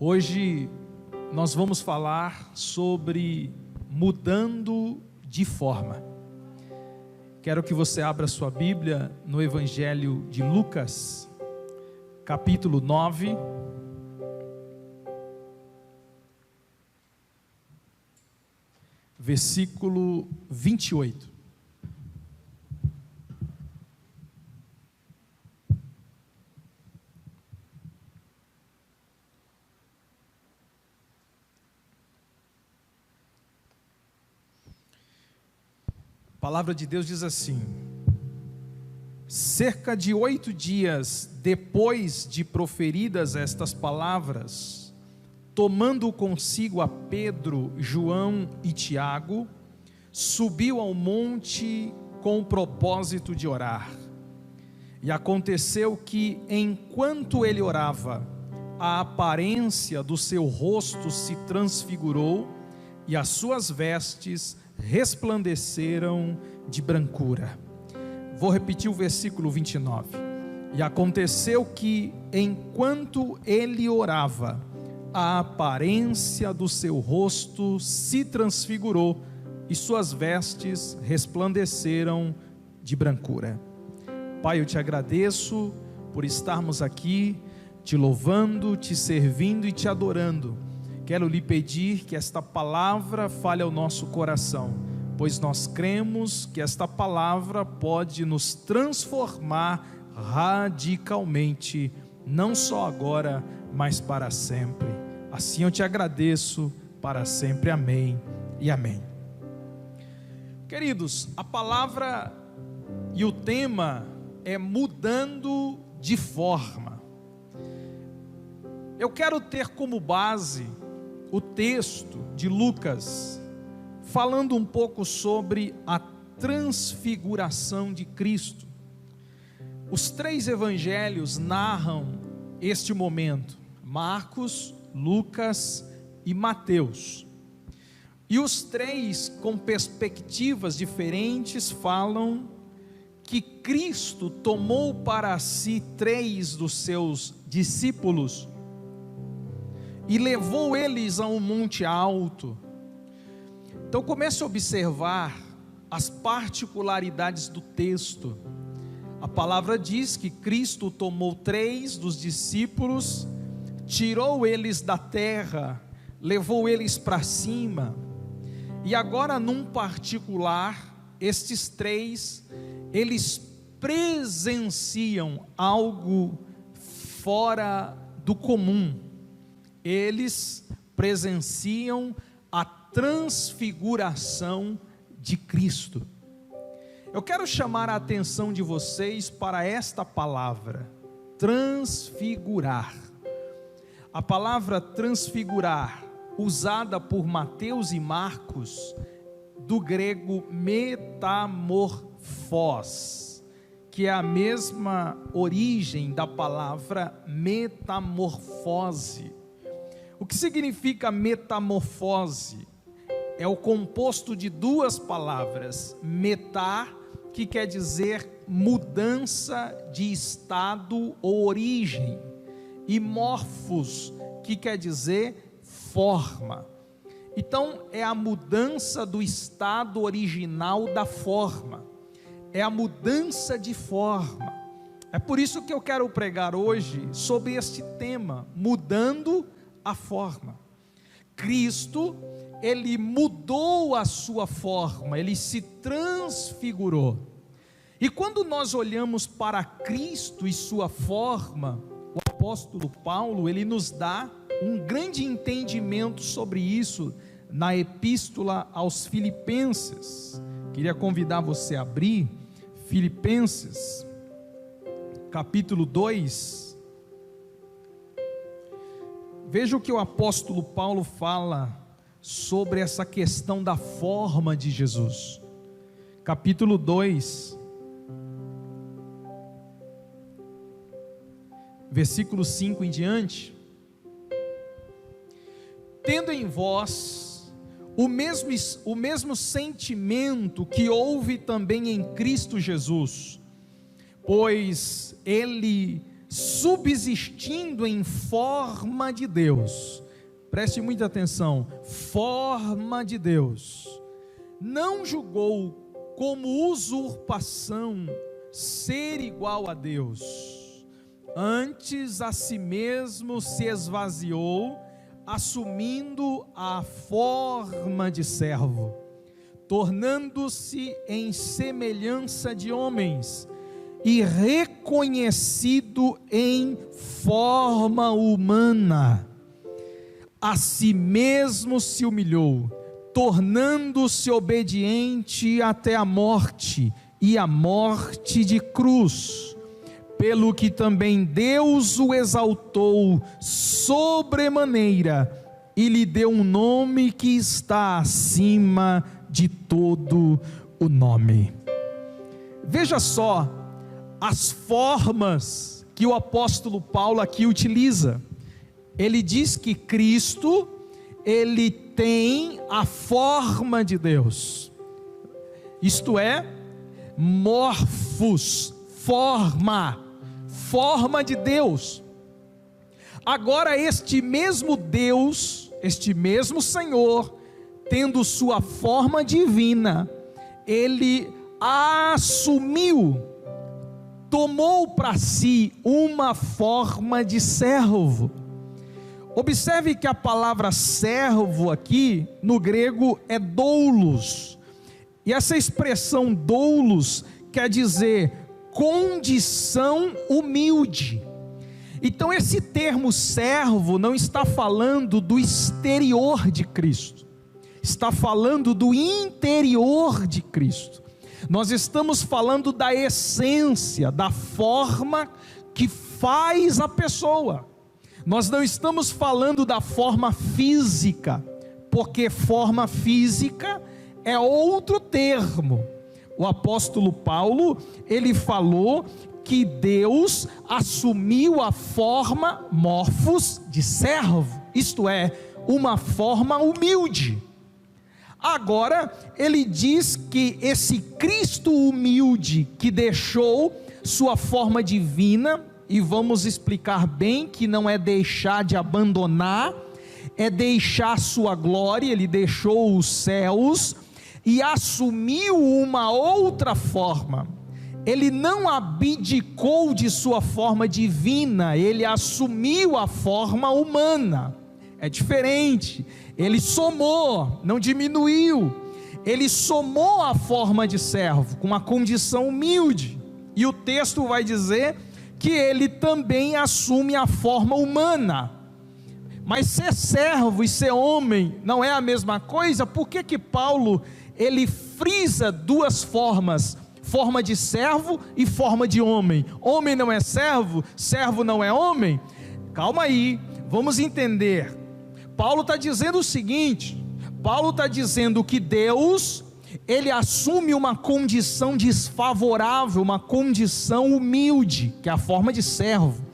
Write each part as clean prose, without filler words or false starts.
Hoje nós vamos falar sobre mudando de forma. Quero que você abra sua Bíblia no Evangelho de Lucas, capítulo 9. Versículo 28. A palavra de Deus diz assim: cerca de 8 dias depois de proferidas estas palavras, tomando consigo a Pedro, João e Tiago, subiu ao monte com o propósito de orar. E aconteceu que, enquanto ele orava, a aparência do seu rosto se transfigurou e as suas vestes resplandeceram de brancura. Vou repetir o versículo 29. E aconteceu que, enquanto ele orava, a aparência do seu rosto se transfigurou e suas vestes resplandeceram de brancura. Pai, eu te agradeço por estarmos aqui, te louvando, te servindo e te adorando. Quero lhe pedir que esta palavra fale ao nosso coração, pois nós cremos que esta palavra pode nos transformar radicalmente, não só agora, mas para sempre. Assim eu te agradeço para sempre. Amém e amém. Queridos, a palavra e o tema é mudando de forma. Eu quero ter como base o texto de Lucas, falando um pouco sobre a transfiguração de Cristo. Os 3 evangelhos narram este momento: Marcos, Lucas e Mateus. E os 3, com perspectivas diferentes, falam que Cristo tomou para si 3 dos seus discípulos e levou eles a um monte alto. Então comece a observar as particularidades do texto. A palavra diz que Cristo tomou 3 dos discípulos, tirou eles da terra, levou eles para cima, e agora num particular, estes 3, eles presenciam algo fora do comum. Eles presenciam a transfiguração de Cristo. Eu quero chamar a atenção de vocês para esta palavra, transfigurar. A palavra transfigurar, usada por Mateus e Marcos, do grego metamorfós, que é a mesma origem da palavra metamorfose. O que significa metamorfose? É o composto de 2 palavras, metá, que quer dizer mudança de estado ou origem, e morfos, que quer dizer forma. Então é a mudança do estado original da forma, é a mudança de forma. É por isso que eu quero pregar hoje sobre este tema, mudando a forma. Cristo, ele mudou a sua forma, ele se transfigurou. E quando nós olhamos para Cristo e sua forma, o apóstolo Paulo, ele nos dá um grande entendimento sobre isso na epístola aos Filipenses. Queria convidar você a abrir Filipenses, capítulo 2. Veja o que o apóstolo Paulo fala sobre essa questão da forma de Jesus. Capítulo 2, versículo 5 em diante. Tendo em vós o mesmo sentimento que houve também em Cristo Jesus, pois Ele, subsistindo em forma de Deus. Preste muita atenção, forma de Deus. Não julgou como usurpação ser igual a Deus. Antes a si mesmo se esvaziou, assumindo a forma de servo, tornando-se em semelhança de homens, e reconhecido em forma humana, a si mesmo se humilhou, tornando-se obediente até a morte, e a morte de cruz, pelo que também Deus o exaltou sobremaneira, e lhe deu um nome que está acima de todo o nome. Veja só as formas que o apóstolo Paulo aqui utiliza. Ele diz que Cristo, ele tem a forma de Deus, isto é, morfos, forma de Deus. Agora este mesmo Deus, este mesmo Senhor, tendo sua forma divina, ele assumiu, tomou para si uma forma de servo. Observe que a palavra servo aqui no grego é doulos, e essa expressão doulos quer dizer condição humilde. Então esse termo servo não está falando do exterior de Cristo, está falando do interior de Cristo. Nós estamos falando da essência, da forma que faz a pessoa. Nós não estamos falando da forma física, porque forma física é outro termo. O apóstolo Paulo, ele falou que Deus assumiu a forma morfos de servo, isto é, uma forma humilde. Agora ele diz que esse Cristo humilde que deixou sua forma divina, e vamos explicar bem que não é deixar de abandonar, é deixar sua glória. Ele deixou os céus e assumiu uma outra forma. Ele não abdicou de sua forma divina, ele assumiu a forma humana. É diferente, ele somou, não diminuiu, ele somou a forma de servo, com uma condição humilde, e o texto vai dizer que ele também assume a forma humana. Mas ser servo e ser homem não é a mesma coisa? Por que Paulo, ele frisa duas formas, forma de servo e forma de homem? Homem não é servo, servo não é homem? Calma aí, vamos entender. Paulo está dizendo o seguinte, Paulo está dizendo que Deus, ele assume uma condição desfavorável, uma condição humilde, que é a forma de servo.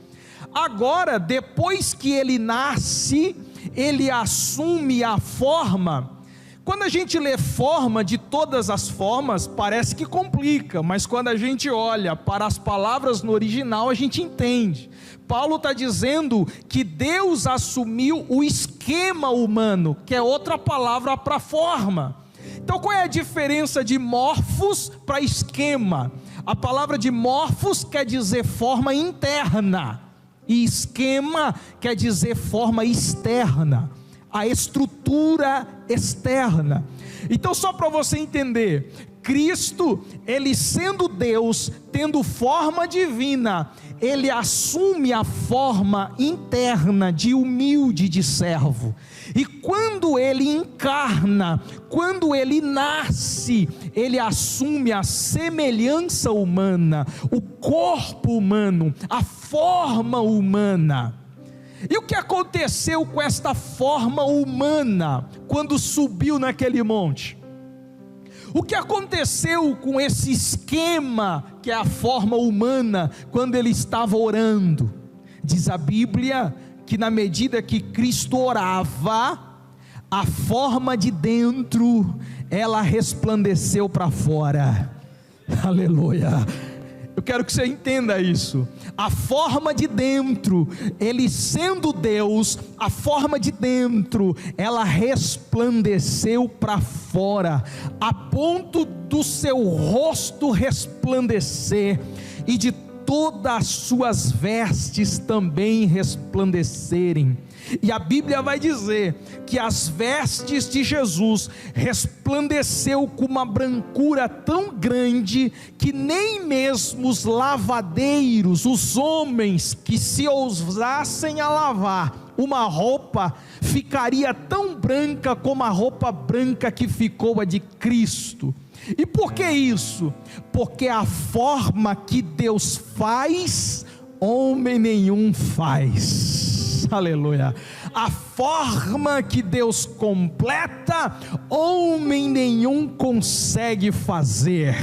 Agora, depois que ele nasce, ele assume a forma. Quando a gente lê forma de todas as formas, parece que complica, mas quando a gente olha para as palavras no original, a gente entende. Paulo está dizendo que Deus assumiu o esquema humano, que é outra palavra para forma. Então qual é a diferença de morfos para esquema? A palavra de morfos quer dizer forma interna, e esquema quer dizer forma externa, a estrutura externa. Então só para você entender, Cristo, ele sendo Deus, tendo forma divina, ele assume a forma interna de humilde de servo. E quando ele encarna, quando ele nasce, ele assume a semelhança humana, o corpo humano, a forma humana. E o que aconteceu com esta forma humana quando subiu naquele monte? O que aconteceu com esse esquema que é a forma humana quando ele estava orando? Diz a Bíblia que na medida que Cristo orava, a forma de dentro, ela resplandeceu para fora. Aleluia. Eu quero que você entenda isso. A forma de dentro, ele sendo Deus, a forma de dentro, ela resplandeceu para fora, a ponto do seu rosto resplandecer, e de todas as suas vestes também resplandecerem. E a Bíblia vai dizer que as vestes de Jesus resplandeceu com uma brancura tão grande, que nem mesmo os lavadeiros, os homens que se ousassem a lavar uma roupa, ficaria tão branca como a roupa branca que ficou a de Cristo. E por que isso? Porque a forma que Deus faz, homem nenhum faz. Aleluia. A forma que Deus completa, homem nenhum consegue fazer.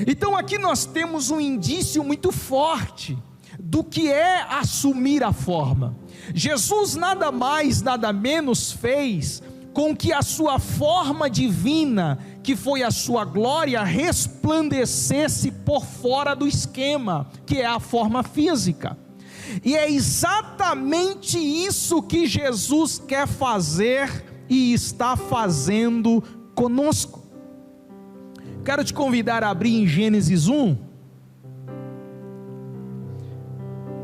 Então aqui nós temos um indício muito forte do que é assumir a forma. Jesus nada mais, nada menos fez com que a sua forma divina, que foi a sua glória, resplandecesse por fora do esquema, que é a forma física. E é exatamente isso que Jesus quer fazer e está fazendo conosco. Quero te convidar a abrir em Gênesis 1.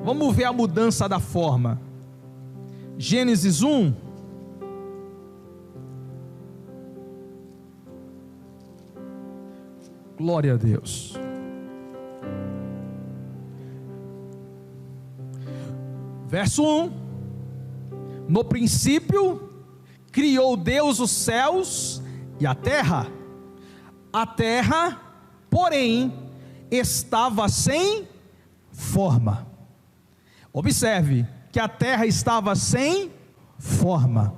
Vamos ver a mudança da forma. Gênesis 1. Glória a Deus. Verso 1: no princípio criou Deus os céus e a terra, porém, estava sem forma. Observe que a terra estava sem forma,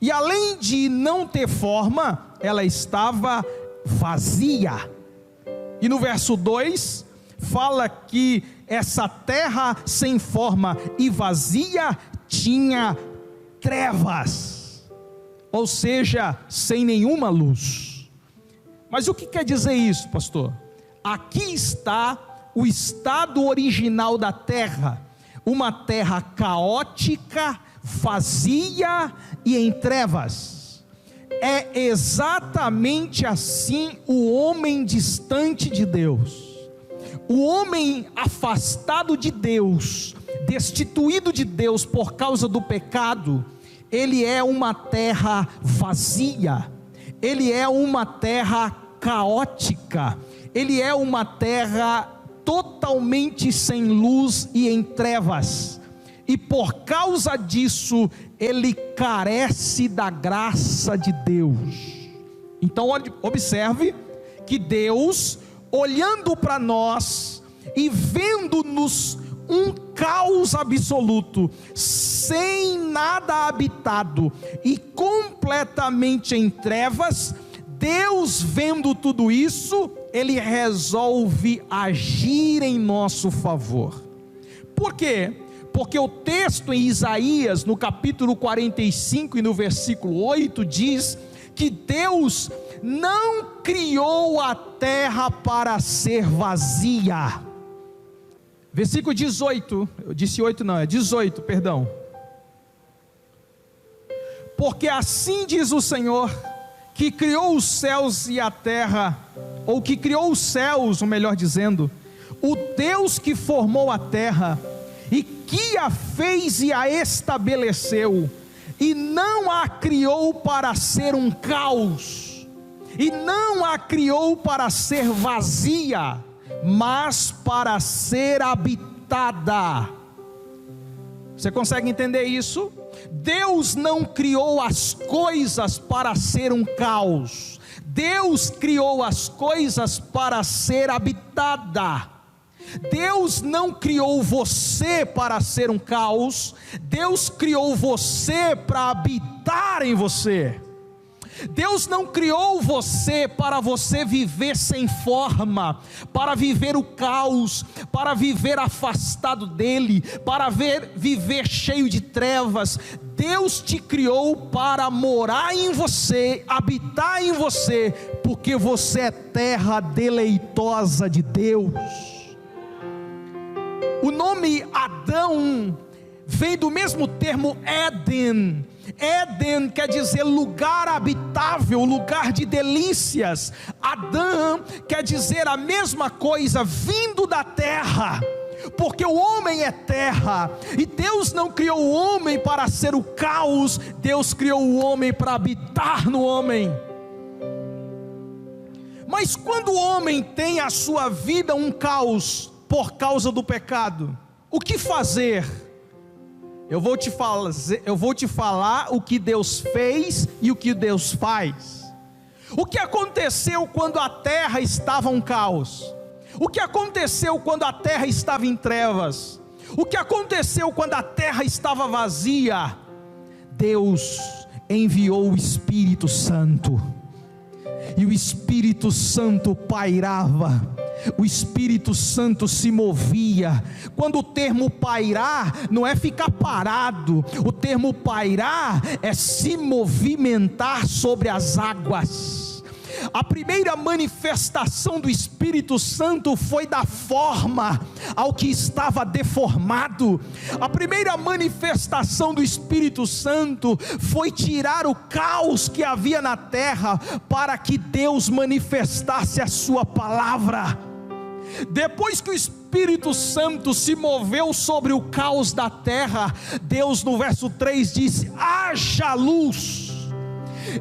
e além de não ter forma, ela estava vazia. E no verso 2, fala que essa terra sem forma e vazia tinha trevas, ou seja, sem nenhuma luz. Mas o que quer dizer isso, pastor? Aqui está o estado original da terra, uma terra caótica, vazia e em trevas. É exatamente assim o homem distante de Deus. O homem afastado de Deus, destituído de Deus por causa do pecado, ele é uma terra vazia, ele é uma terra caótica, ele é uma terra totalmente sem luz e em trevas, e por causa disso, ele carece da graça de Deus. Então observe que Deus, olhando para nós e vendo-nos um caos absoluto, sem nada habitado e completamente em trevas, Deus vendo tudo isso, Ele resolve agir em nosso favor. Por quê? Porque o texto em Isaías, no capítulo 45 e no versículo 8, diz que Deus não criou a terra para ser vazia. Versículo 18, eu disse 8 não, é 18, perdão. Porque assim diz o Senhor, que criou os céus e a terra, ou que criou os céus, ou melhor dizendo, o Deus que formou a terra, e que a fez e a estabeleceu, e não a criou para ser um caos, e não a criou para ser vazia, mas para ser habitada. Você consegue entender isso? Deus não criou as coisas para ser um caos, Deus criou as coisas para ser habitada. Deus não criou você para ser um caos, Deus criou você para habitar em você. Deus não criou você para você viver sem forma, para viver o caos, para viver afastado dele, para viver cheio de trevas. Deus te criou para morar em você, habitar em você, porque você é terra deleitosa de Deus. O nome Adão vem do mesmo termo Éden. Éden quer dizer lugar habitável, lugar de delícias. Adão quer dizer a mesma coisa, vindo da terra, porque o homem é terra, e Deus não criou o homem para ser o caos, Deus criou o homem para habitar no homem. Mas quando o homem tem a sua vida um caos por causa do pecado, o que fazer? Eu vou te falar o que Deus fez e o que Deus faz. O que aconteceu quando a terra estava um caos? O que aconteceu quando a terra estava em trevas? O que aconteceu quando a terra estava vazia? Deus enviou o Espírito Santo, e o Espírito Santo pairava, o Espírito Santo se movia. Quando o termo pairar não é ficar parado, o termo pairar é se movimentar sobre as águas. A primeira manifestação do Espírito Santo foi dar forma ao que estava deformado. A primeira manifestação do Espírito Santo foi tirar o caos que havia na terra, para que Deus manifestasse a sua palavra. Depois que o Espírito Santo se moveu sobre o caos da terra, Deus no verso 3 disse: haja luz.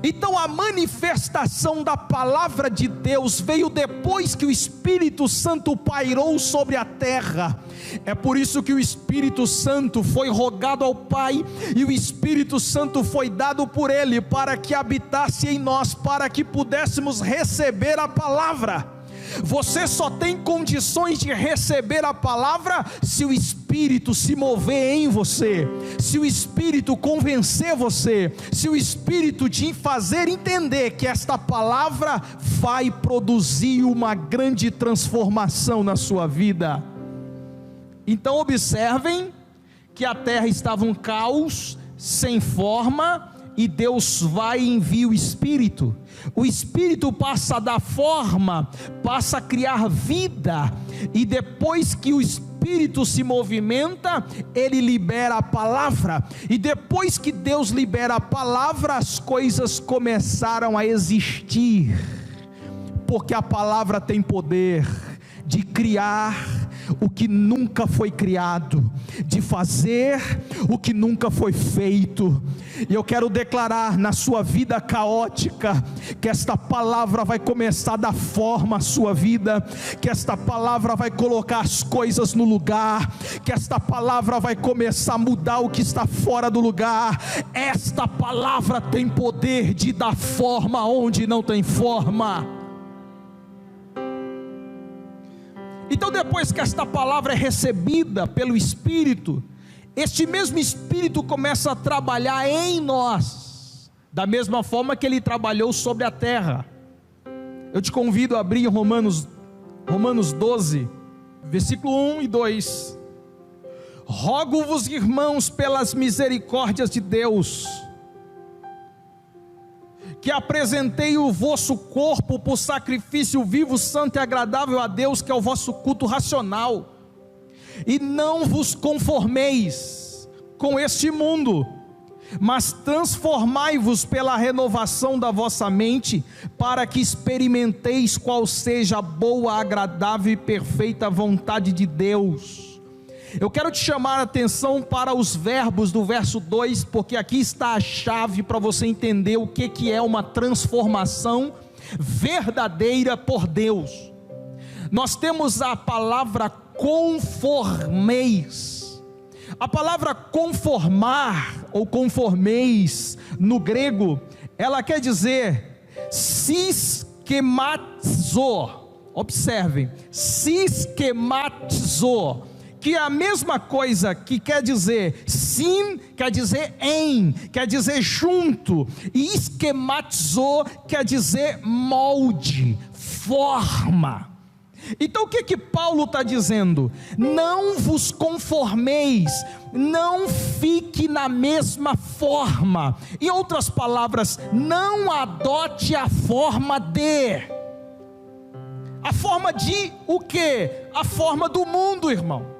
Então a manifestação da palavra de Deus veio depois que o Espírito Santo pairou sobre a terra. É por isso que o Espírito Santo foi rogado ao Pai, e o Espírito Santo foi dado por Ele para que habitasse em nós, para que pudéssemos receber a palavra. Você só tem condições de receber a palavra se o Espírito se mover em você, se o Espírito convencer você, se o Espírito te fazer entender que esta palavra vai produzir uma grande transformação na sua vida. Então observem que a terra estava um caos, sem forma, e Deus vai e envia o Espírito. O Espírito passa a dar forma, passa a criar vida, e depois que o Espírito se movimenta, Ele libera a palavra, e depois que Deus libera a palavra, as coisas começaram a existir, porque a palavra tem poder de criar o que nunca foi criado, de fazer o que nunca foi feito. E eu quero declarar na sua vida caótica, que esta palavra vai começar a dar forma à sua vida, que esta palavra vai colocar as coisas no lugar, que esta palavra vai começar a mudar o que está fora do lugar. Esta palavra tem poder de dar forma onde não tem forma. Então depois que esta palavra é recebida pelo Espírito, este mesmo Espírito começa a trabalhar em nós, da mesma forma que Ele trabalhou sobre a terra. Eu te convido a abrir Romanos 12, versículo 1 e 2. Rogo-vos, irmãos, pelas misericórdias de Deus, que apresentei o vosso corpo por sacrifício vivo, santo e agradável a Deus, que é o vosso culto racional. E não vos conformeis com este mundo, mas transformai-vos pela renovação da vossa mente, para que experimenteis qual seja a boa, agradável e perfeita vontade de Deus. Eu quero te chamar a atenção para os verbos do verso 2, porque aqui está a chave para você entender o que é uma transformação verdadeira por Deus. Nós temos a palavra conformeis. A palavra conformar ou conformeis no grego, ela quer dizer sischematizo. Observem, sischematizo, que é a mesma coisa que quer dizer sim, quer dizer em, quer dizer junto, e esquematizou quer dizer molde, forma. Então o que Paulo está dizendo? Não vos conformeis, não fique na mesma forma. Em outras palavras, não adote a forma de. A forma de o quê? A forma do mundo, irmão.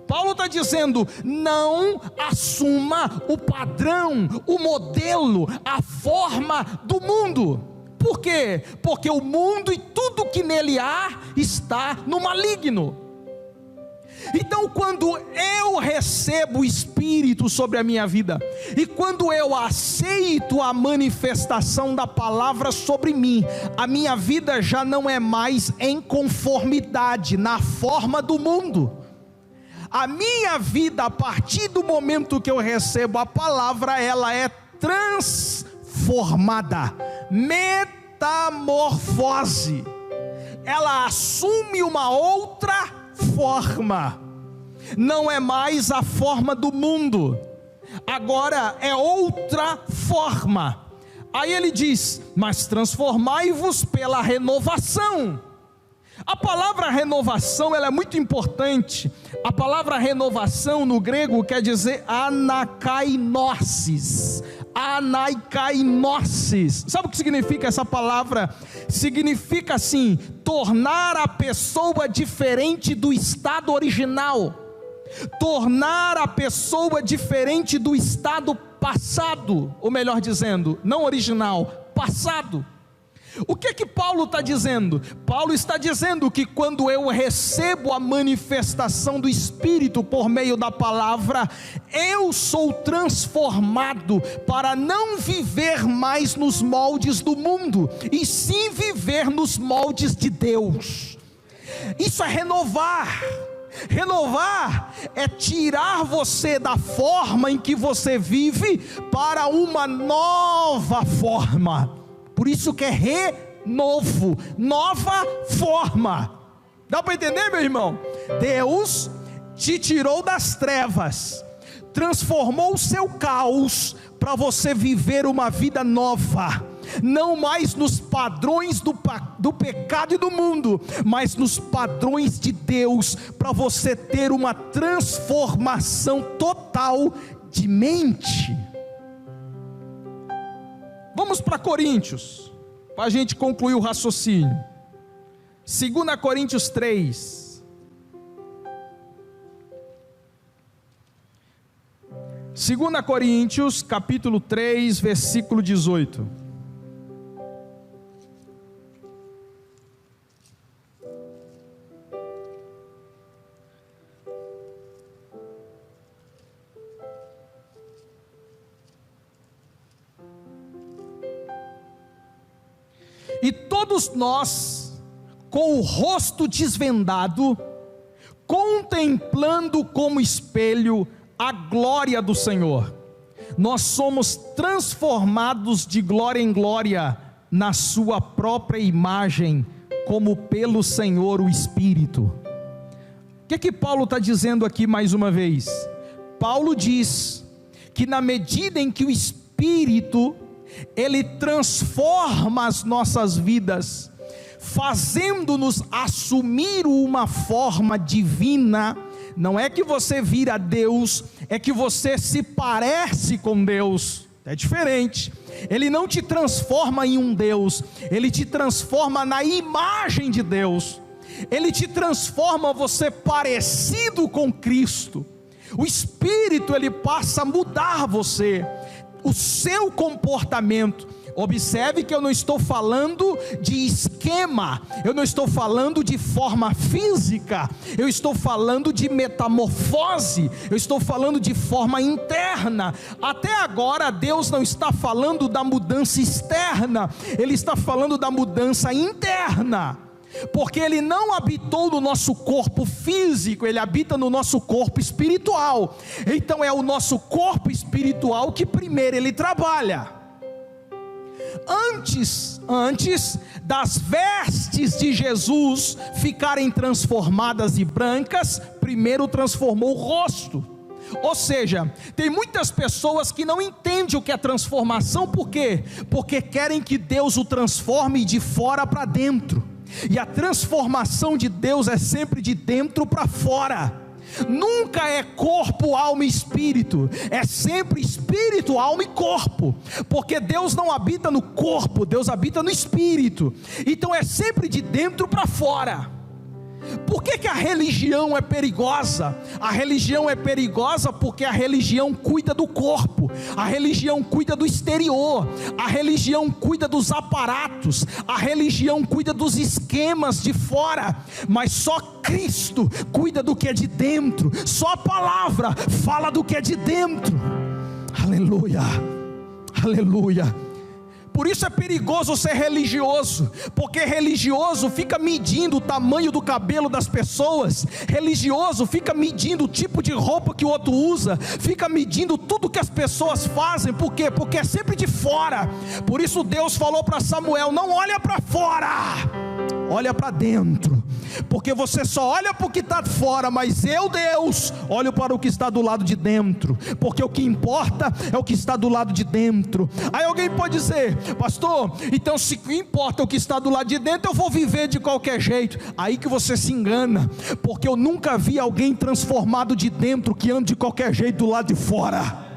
Paulo está dizendo: não assuma o padrão, o modelo, a forma do mundo. Por quê? Porque o mundo e tudo que nele há está no maligno. Então, quando eu recebo o Espírito sobre a minha vida, e quando eu aceito a manifestação da palavra sobre mim, a minha vida já não é mais em conformidade na forma do mundo. A minha vida, a partir do momento que eu recebo a palavra, ela é transformada, metamorfose. Ela assume uma outra forma, não é mais a forma do mundo, agora é outra forma. Aí ele diz: mas transformai-vos pela renovação. A palavra renovação, ela é muito importante. A palavra renovação no grego quer dizer anakainosis. Anakainosis. Sabe o que significa essa palavra? Significa assim: tornar a pessoa diferente do estado original, tornar a pessoa diferente do estado passado, ou melhor dizendo, não original, passado. O que que Paulo está dizendo? Paulo está dizendo que quando eu recebo a manifestação do Espírito por meio da palavra, eu sou transformado para não viver mais nos moldes do mundo, e sim viver nos moldes de Deus. Isso é renovar. Renovar é tirar você da forma em que você vive para uma nova forma. Por isso que é renovo, nova forma. Dá para entender, meu irmão? Deus te tirou das trevas, transformou o seu caos para você viver uma vida nova. Não mais nos padrões do pecado e do mundo, mas nos padrões de Deus, para você ter uma transformação total de mente. Vamos para Coríntios, para a gente concluir o raciocínio. 2 Coríntios 3. 2 Coríntios, capítulo 3, versículo 18. E todos nós, com o rosto desvendado, contemplando como espelho a glória do Senhor, nós somos transformados de glória em glória na sua própria imagem, como pelo Senhor o Espírito. O que Paulo está dizendo aqui mais uma vez? Paulo diz que na medida em que o Espírito Ele transforma as nossas vidas, fazendo-nos assumir uma forma divina. Não é que você vira Deus, é que você se parece com Deus. É diferente. Ele não te transforma em um Deus, Ele te transforma na imagem de Deus. Ele te transforma você parecido com Cristo. O Espírito, ele passa a mudar você, o seu comportamento. Observe que eu não estou falando de esquema, eu não estou falando de forma física, eu estou falando de metamorfose, eu estou falando de forma interna. Até agora Deus não está falando da mudança externa, Ele está falando da mudança interna, porque Ele não habitou no nosso corpo físico, Ele habita no nosso corpo espiritual. Então é o nosso corpo espiritual que primeiro Ele trabalha. Antes das vestes de Jesus ficarem transformadas e brancas, primeiro transformou o rosto. Ou seja, tem muitas pessoas que não entendem o que é transformação. Por quê? Porque querem que Deus o transforme de fora para dentro. E a transformação de Deus é sempre de dentro para fora. Nunca é corpo, alma e espírito, é sempre espírito, alma e corpo, porque Deus não habita no corpo, Deus habita no espírito. Então é sempre de dentro para fora. Por que a religião é perigosa? A religião é perigosa porque a religião cuida do corpo, a religião cuida do exterior, a religião cuida dos aparatos, a religião cuida dos esquemas de fora, mas só Cristo cuida do que é de dentro, só a palavra fala do que é de dentro. Aleluia, aleluia. Por isso é perigoso ser religioso, porque religioso fica medindo o tamanho do cabelo das pessoas, religioso fica medindo o tipo de roupa que o outro usa, fica medindo tudo que as pessoas fazem. Por quê? Porque é sempre de fora. Por isso Deus falou para Samuel: não olha para fora, olha para dentro, porque você só olha para o que está fora, mas eu, Deus, olho para o que está do lado de dentro, porque o que importa é o que está do lado de dentro. Aí alguém pode dizer: pastor, então se importa o que está do lado de dentro, eu vou viver de qualquer jeito. Aí que você se engana, porque eu nunca vi alguém transformado de dentro que anda de qualquer jeito do lado de fora.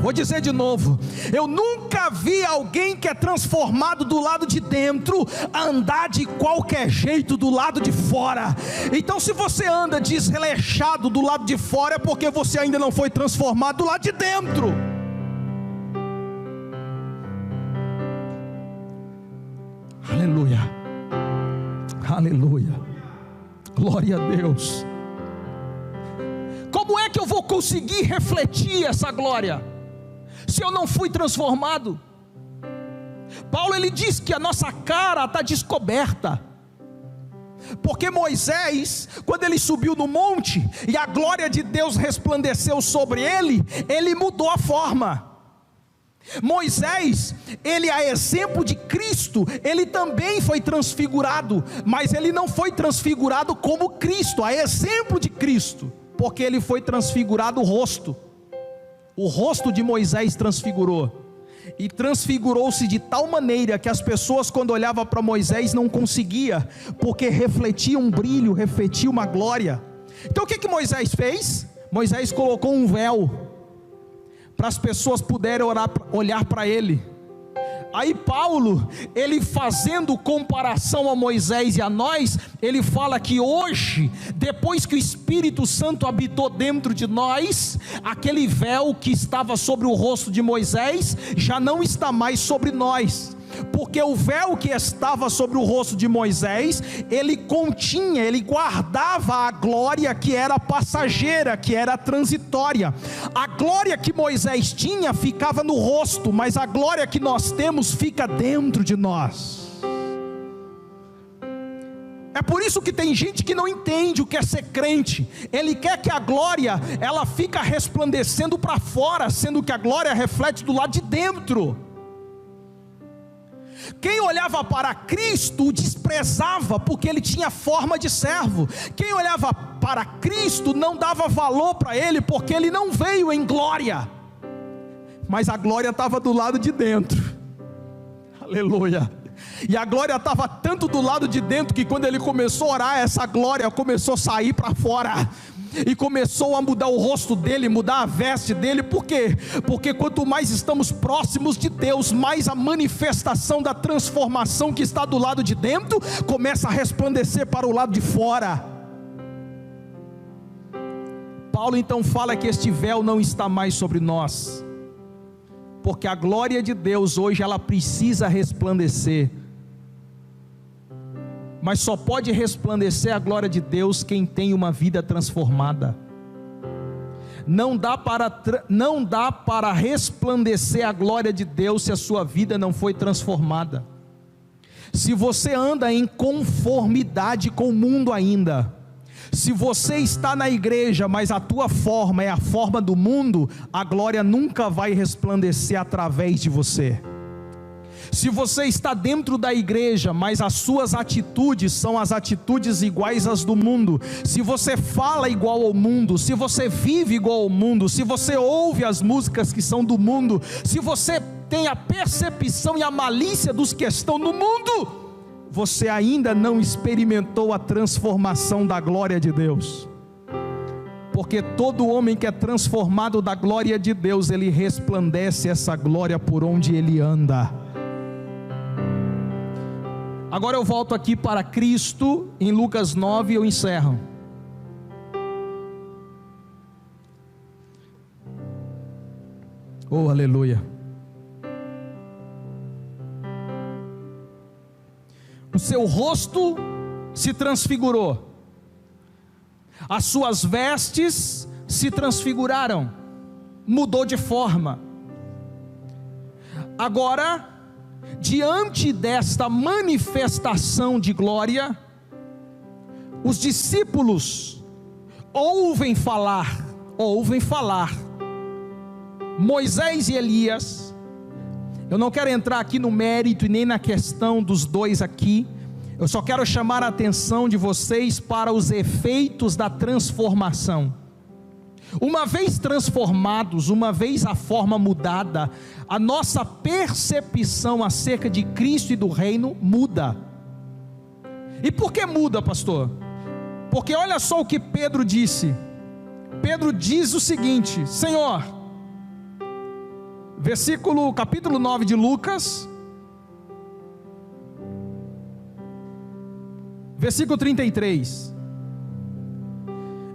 Vou dizer de novo: eu nunca vi alguém que é transformado do lado de dentro andar de qualquer jeito do lado de fora. Então, se você anda desleixado do lado de fora, é porque você ainda não foi transformado do lado de dentro. Aleluia, aleluia, glória a Deus. Como é que eu vou conseguir refletir essa glória se eu não fui transformado? Paulo, ele diz que a nossa cara está descoberta, porque Moisés, quando ele subiu no monte e a glória de Deus resplandeceu sobre ele, ele mudou a forma. Moisés, ele é exemplo de Cristo, ele também foi transfigurado, mas ele não foi transfigurado como Cristo, a exemplo de Cristo, porque ele foi transfigurado o rosto de Moisés transfigurou, e transfigurou-se de tal maneira que as pessoas, quando olhavam para Moisés, não conseguia, porque refletia um brilho, refletia uma glória. Então o que Moisés fez? Moisés colocou um véu para as pessoas puderem olhar para ele. Aí Paulo, ele fazendo comparação a Moisés e a nós, ele fala que hoje, depois que o Espírito Santo habitou dentro de nós, aquele véu que estava sobre o rosto de Moisés, já não está mais sobre nós, porque o véu que estava sobre o rosto de Moisés, ele continha, ele guardava a glória que era passageira, que era transitória. A glória que Moisés tinha ficava no rosto, mas a glória que nós temos fica dentro de nós. É por isso que tem gente que não entende o que é ser crente. Ele quer que a glória, ela fica resplandecendo para fora, sendo que a glória reflete do lado de dentro. Quem olhava para Cristo o desprezava, porque ele tinha forma de servo. Quem olhava para Cristo não dava valor para ele, porque ele não veio em glória, mas a glória estava do lado de dentro. Aleluia. E a glória estava tanto do lado de dentro, que quando ele começou a orar, essa glória começou a sair para fora, e começou a mudar o rosto dele, mudar a veste dele. Por quê? Porque quanto mais estamos próximos de Deus, mais a manifestação da transformação que está do lado de dentro começa a resplandecer para o lado de fora. Paulo então fala que este véu não está mais sobre nós, porque a glória de Deus hoje ela precisa resplandecer, mas só pode resplandecer a glória de Deus quem tem uma vida transformada. Não dá para resplandecer a glória de Deus se a sua vida não foi transformada. Se você anda em conformidade com o mundo ainda, se você está na igreja, mas a tua forma é a forma do mundo, a glória nunca vai resplandecer através de você. Se você está dentro da igreja, mas as suas atitudes são as atitudes iguais às do mundo, se você fala igual ao mundo, se você vive igual ao mundo, se você ouve as músicas que são do mundo, se você tem a percepção e a malícia dos que estão no mundo, você ainda não experimentou a transformação da glória de Deus. Porque todo homem que é transformado da glória de Deus, ele resplandece essa glória por onde ele anda. Agora eu volto aqui para Cristo, em Lucas 9, e eu encerro. Oh, aleluia. O seu rosto se transfigurou, as suas vestes se transfiguraram, mudou de forma. Agora, diante desta manifestação de glória, os discípulos ouvem falar Moisés e Elias. Eu não quero entrar aqui no mérito e nem na questão dos dois aqui, eu só quero chamar a atenção de vocês para os efeitos da transformação. Uma vez transformados, uma vez a forma mudada, a nossa percepção acerca de Cristo e do reino muda. E por que muda, pastor? Porque olha só o que Pedro disse. Pedro diz o seguinte: Senhor, capítulo 9 de Lucas, versículo 33.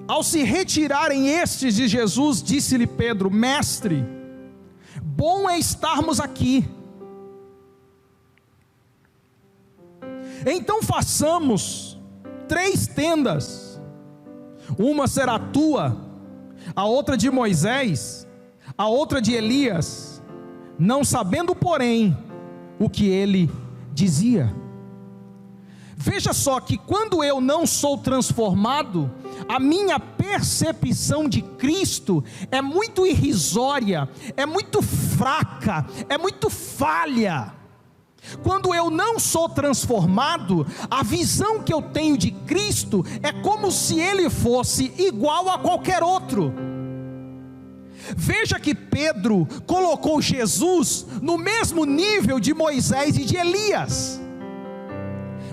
Ao se retirarem estes de Jesus, disse-lhe Pedro: Mestre, bom é estarmos aqui. Então façamos 3 tendas, uma será tua, a outra de Moisés, a outra de Elias, não sabendo porém o que ele dizia. Veja só que quando eu não sou transformado, a minha percepção de Cristo é muito irrisória, é muito fraca, é muito falha. Quando eu não sou transformado, a visão que eu tenho de Cristo é como se Ele fosse igual a qualquer outro. Veja que Pedro colocou Jesus no mesmo nível de Moisés e de Elias.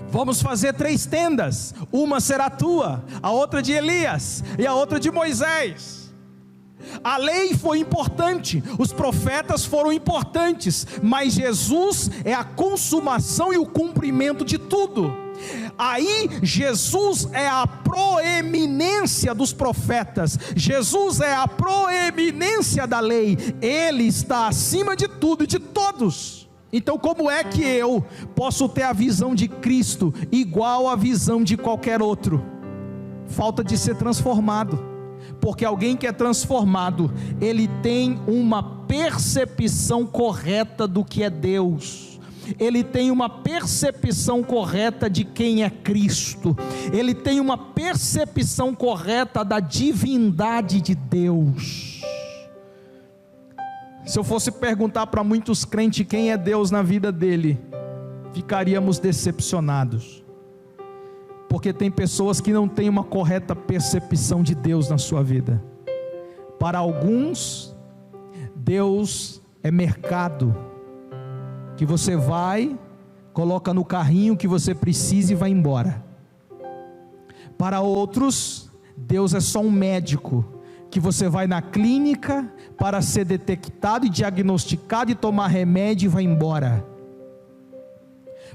Vamos fazer 3 tendas, uma será tua, a outra de Elias e a outra de Moisés. A lei foi importante, os profetas foram importantes, mas Jesus é a consumação e o cumprimento de tudo. Aí Jesus é a proeminência dos profetas, Jesus é a proeminência da lei, Ele está acima de tudo e de todos. Então como é que eu posso ter a visão de Cristo igual à visão de qualquer outro? Falta de ser transformado, porque alguém que é transformado, ele tem uma percepção correta do que é Deus, ele tem uma percepção correta de quem é Cristo, ele tem uma percepção correta da divindade de Deus. Se eu fosse perguntar para muitos crentes quem é Deus na vida dele, ficaríamos decepcionados, porque tem pessoas que não têm uma correta percepção de Deus na sua vida. Para alguns, Deus é mercado, que você vai, coloca no carrinho que você precisa e vai embora. Para outros, Deus é só um médico, que você vai na clínica para ser detectado e diagnosticado e tomar remédio e vai embora.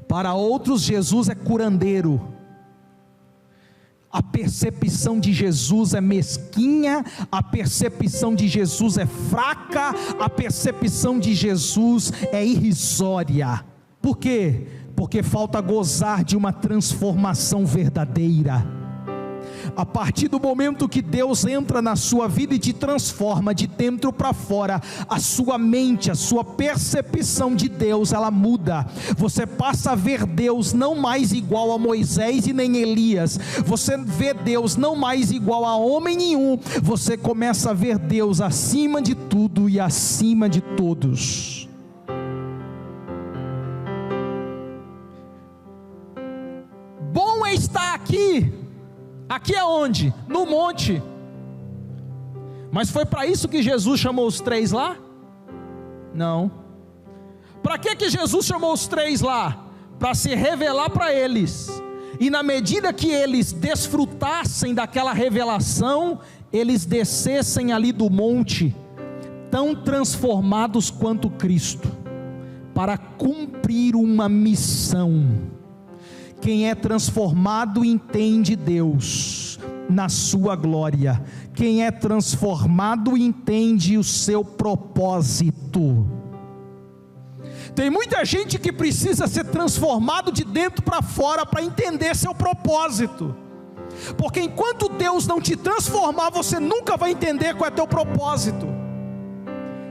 Para outros, Jesus é curandeiro. A percepção de Jesus é mesquinha, a percepção de Jesus é fraca, a percepção de Jesus é irrisória. Por quê? Porque falta gozar de uma transformação verdadeira. A partir do momento que Deus entra na sua vida e te transforma de dentro para fora, a sua mente, a sua percepção de Deus, ela muda. Você passa a ver Deus não mais igual a Moisés e nem Elias, você vê Deus não mais igual a homem nenhum, você começa a ver Deus acima de tudo e acima de todos. Bom é estar aqui. Aqui é onde? No monte. Mas foi para isso que Jesus chamou os 3 lá? Não. Para que Jesus chamou os 3 lá? Para se revelar para eles. E na medida que eles desfrutassem daquela revelação, eles descessem ali do monte, tão transformados quanto Cristo, para cumprir uma missão. Quem é transformado entende Deus na sua glória. Quem é transformado entende o seu propósito. Tem muita gente que precisa ser transformado de dentro para fora para entender seu propósito. Porque enquanto Deus não te transformar, você nunca vai entender qual é teu propósito.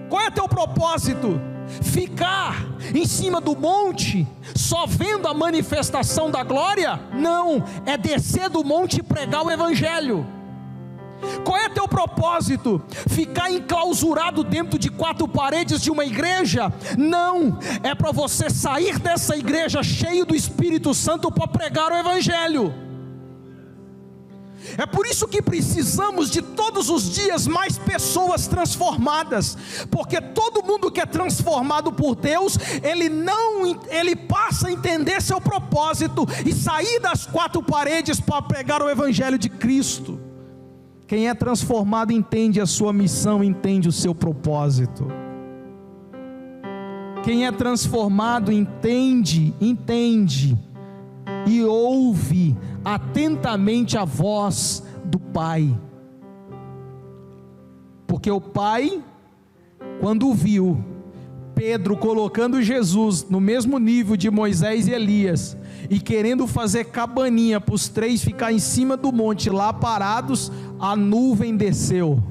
Qual é teu propósito? Ficar em cima do monte só vendo a manifestação da glória? Não, é descer do monte e pregar o evangelho. Qual é teu propósito? Ficar enclausurado dentro de 4 paredes de uma igreja? Não, é para você sair dessa igreja cheio do Espírito Santo para pregar o evangelho. É por isso que precisamos de todos os dias mais pessoas transformadas, porque todo mundo que é transformado por Deus, ele passa a entender seu propósito e sair das 4 paredes para pregar o evangelho de Cristo. Quem é transformado entende a sua missão, entende o seu propósito. Quem é transformado entende e ouve atentamente a voz do Pai. Porque o Pai, quando viu Pedro colocando Jesus no mesmo nível de Moisés e Elias, e querendo fazer cabaninha para os 3 ficar em cima do monte lá parados, a nuvem desceu.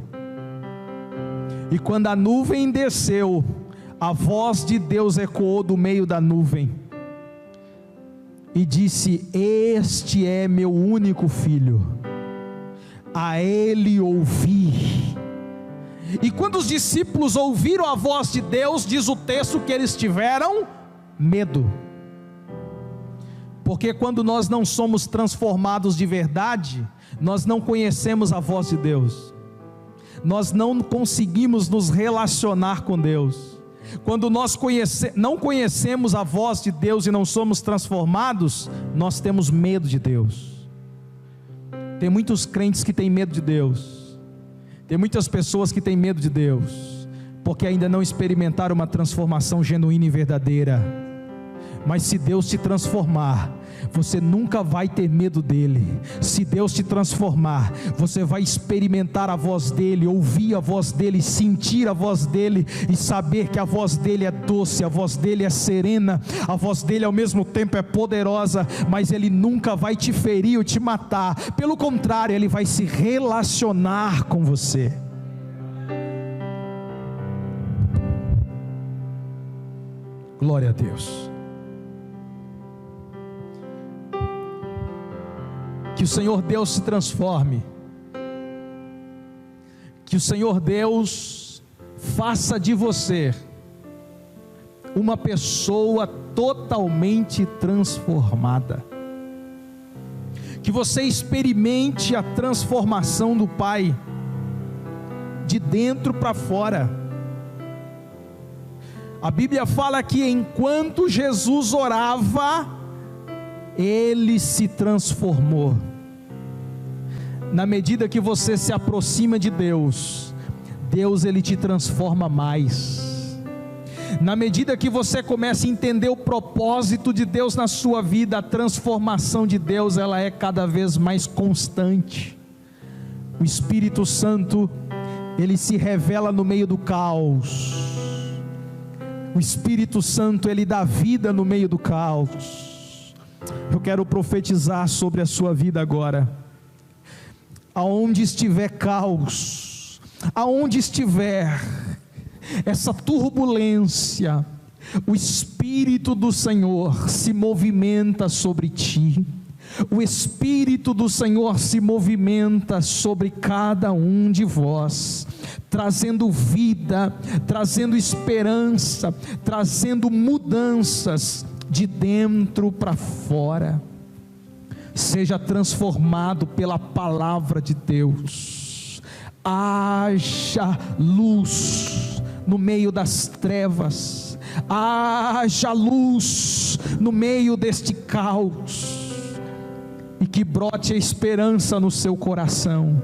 E quando a nuvem desceu, a voz de Deus ecoou do meio da nuvem e disse: este é meu único filho, a ele ouvi. E quando os discípulos ouviram a voz de Deus, diz o texto que eles tiveram medo. Porque quando nós não somos transformados de verdade, nós não conhecemos a voz de Deus, nós não conseguimos nos relacionar com Deus. Quando nós não conhecemos a voz de Deus e não somos transformados, nós temos medo de Deus. Tem muitos crentes que têm medo de Deus, tem muitas pessoas que têm medo de Deus, porque ainda não experimentaram uma transformação genuína e verdadeira. Mas se Deus te transformar, você nunca vai ter medo dele. Se Deus te transformar, você vai experimentar a voz dele, ouvir a voz dele, sentir a voz dele e saber que a voz dele é doce, a voz dele é serena, a voz dele ao mesmo tempo é poderosa, mas ele nunca vai te ferir ou te matar. Pelo contrário, ele vai se relacionar com você. Glória a Deus. Que o Senhor Deus se transforme, que o Senhor Deus faça de você uma pessoa totalmente transformada, que você experimente a transformação do Pai, de dentro para fora. A Bíblia fala que enquanto Jesus orava, ele se transformou. Na medida que você se aproxima de Deus, Deus ele te transforma mais. Na medida que você começa a entender o propósito de Deus na sua vida, a transformação de Deus ela é cada vez mais constante. O Espírito Santo ele se revela no meio do caos. O Espírito Santo ele dá vida no meio do caos. Eu quero profetizar sobre a sua vida agora. Aonde estiver caos, aonde estiver essa turbulência, o Espírito do Senhor se movimenta sobre ti. O Espírito do Senhor se movimenta sobre cada um de vós, trazendo vida, trazendo esperança, trazendo mudanças de dentro para fora. Seja transformado pela palavra de Deus. Haja luz no meio das trevas, haja luz no meio deste caos, e que brote a esperança no seu coração,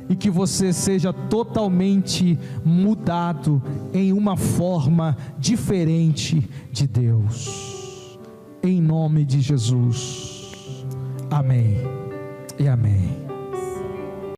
e que você seja totalmente mudado em uma forma diferente de Deus, em nome de Jesus. Amém e amém.